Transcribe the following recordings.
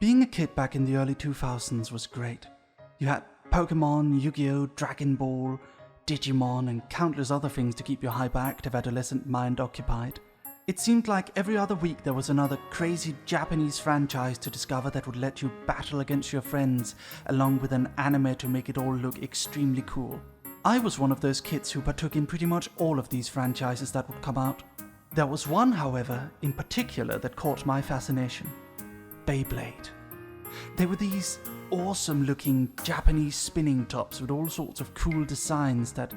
Being a kid back in the early 2000s was great. You had Pokemon, Yu-Gi-Oh!, Dragon Ball, Digimon, and countless other things to keep your hyperactive adolescent mind occupied. It seemed like every other week there was another crazy Japanese franchise to discover that would let you battle against your friends, along with an anime to make it all look extremely cool. I was one of those kids who partook in pretty much all of these franchises that would come out. There was one, however, in particular that caught my fascination. Beyblade. They were these awesome looking Japanese spinning tops with all sorts of cool designs that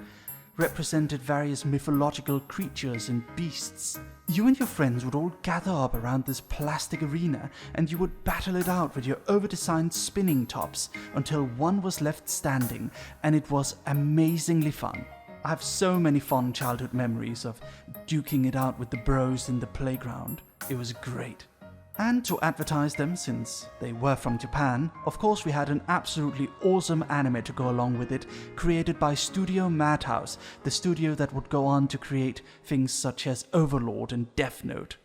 represented various mythological creatures and beasts. You and your friends would all gather up around this plastic arena and you would battle it out with your over-designed spinning tops until one was left standing, and it was amazingly fun. I have so many fond childhood memories of duking it out with the bros in the playground. It was great. And to advertise them, since they were from Japan, of course we had an absolutely awesome anime to go along with it, created by Studio Madhouse, the studio that would go on to create things such as Overlord and Death Note.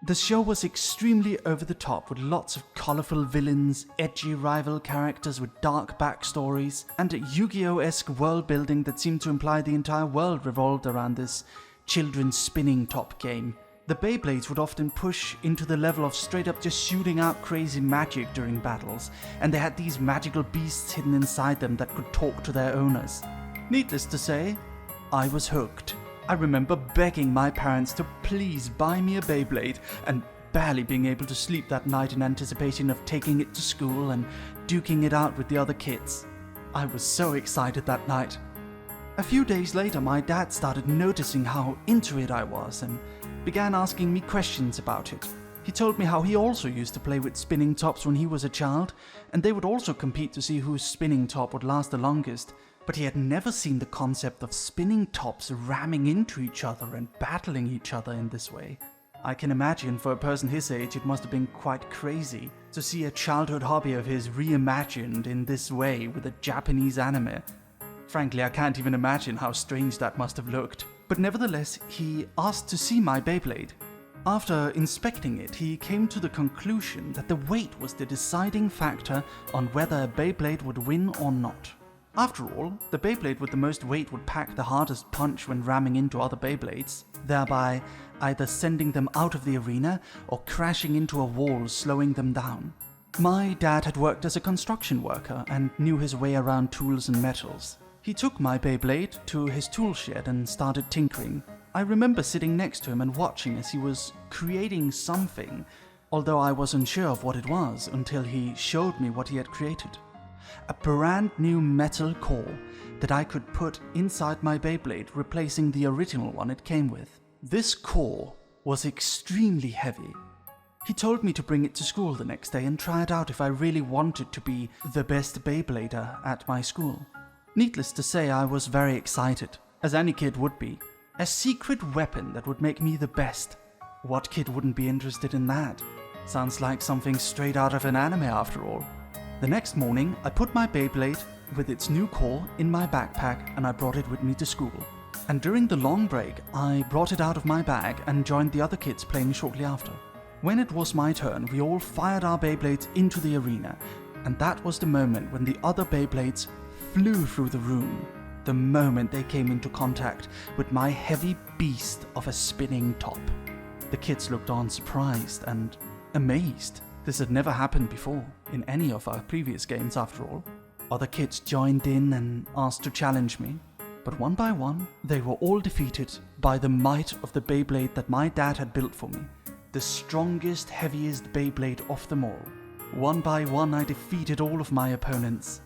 The show was extremely over the top, with lots of colourful villains, edgy rival characters with dark backstories, and a Yu-Gi-Oh!-esque world building that seemed to imply the entire world revolved around this children's spinning top game. The Beyblades would often push into the level of straight up just shooting out crazy magic during battles, and they had these magical beasts hidden inside them that could talk to their owners. Needless to say, I was hooked. I remember begging my parents to please buy me a Beyblade, and barely being able to sleep that night in anticipation of taking it to school and duking it out with the other kids. I was so excited that night. A few days later, my dad started noticing how into it I was and began asking me questions about it. He told me how he also used to play with spinning tops when he was a child, and they would also compete to see whose spinning top would last the longest, but he had never seen the concept of spinning tops ramming into each other and battling each other in this way. I can imagine for a person his age it must have been quite crazy to see a childhood hobby of his reimagined in this way with a Japanese anime. Frankly, I can't even imagine how strange that must have looked. But nevertheless, he asked to see my Beyblade. After inspecting it, he came to the conclusion that the weight was the deciding factor on whether a Beyblade would win or not. After all, the Beyblade with the most weight would pack the hardest punch when ramming into other Beyblades, thereby either sending them out of the arena or crashing into a wall, slowing them down. My dad had worked as a construction worker and knew his way around tools and metals. He took my Beyblade to his tool shed and started tinkering. I remember sitting next to him and watching as he was creating something, although I wasn't sure of what it was until he showed me what he had created. A brand new metal core that I could put inside my Beyblade, replacing the original one it came with. This core was extremely heavy. He told me to bring it to school the next day and try it out if I really wanted to be the best Beyblader at my school. Needless to say, I was very excited, as any kid would be. A secret weapon that would make me the best. What kid wouldn't be interested in that? Sounds like something straight out of an anime after all. The next morning, I put my Beyblade with its new core in my backpack and I brought it with me to school. And during the long break, I brought it out of my bag and joined the other kids playing shortly after. When it was my turn, we all fired our Beyblades into the arena, and that was the moment when the other Beyblades flew through the room, the moment they came into contact with my heavy beast of a spinning top. The kids looked on surprised and amazed. This had never happened before in any of our previous games after all. Other kids joined in and asked to challenge me, but one by one they were all defeated by the might of the Beyblade that my dad had built for me, the strongest, heaviest Beyblade of them all. One by one I defeated all of my opponents.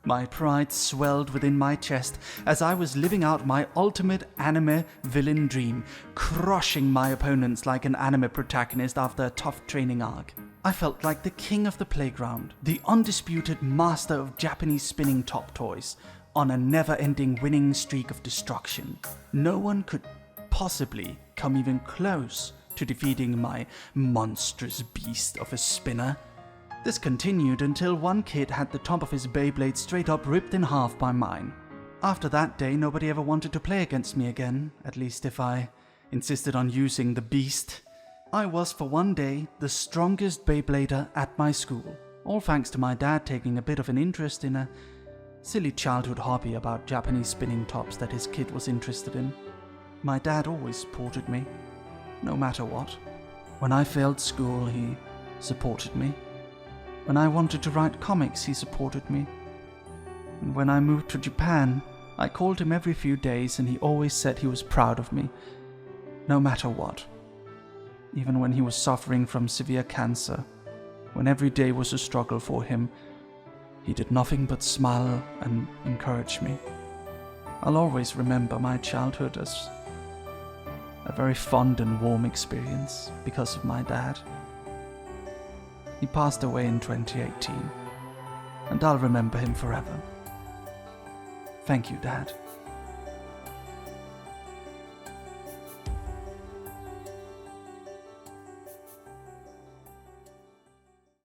My pride swelled within my chest as I was living out my ultimate anime villain dream, crushing my opponents like an anime protagonist after a tough training arc. I felt like the king of the playground, the undisputed master of Japanese spinning top toys, on a never-ending winning streak of destruction. No one could possibly come even close to defeating my monstrous beast of a spinner. This continued until one kid had the top of his Beyblade straight up ripped in half by mine. After that day, nobody ever wanted to play against me again, at least if I insisted on using the beast. I was for one day the strongest Beyblader at my school. All thanks to my dad taking a bit of an interest in a silly childhood hobby about Japanese spinning tops that his kid was interested in. My dad always supported me, no matter what. When I failed school, he supported me. When I wanted to write comics, he supported me. And when I moved to Japan, I called him every few days and he always said he was proud of me, no matter what. Even when he was suffering from severe cancer, when every day was a struggle for him, he did nothing but smile and encourage me. I'll always remember my childhood as a very fond and warm experience because of my dad. He passed away in 2018, and I'll remember him forever. Thank you, Dad.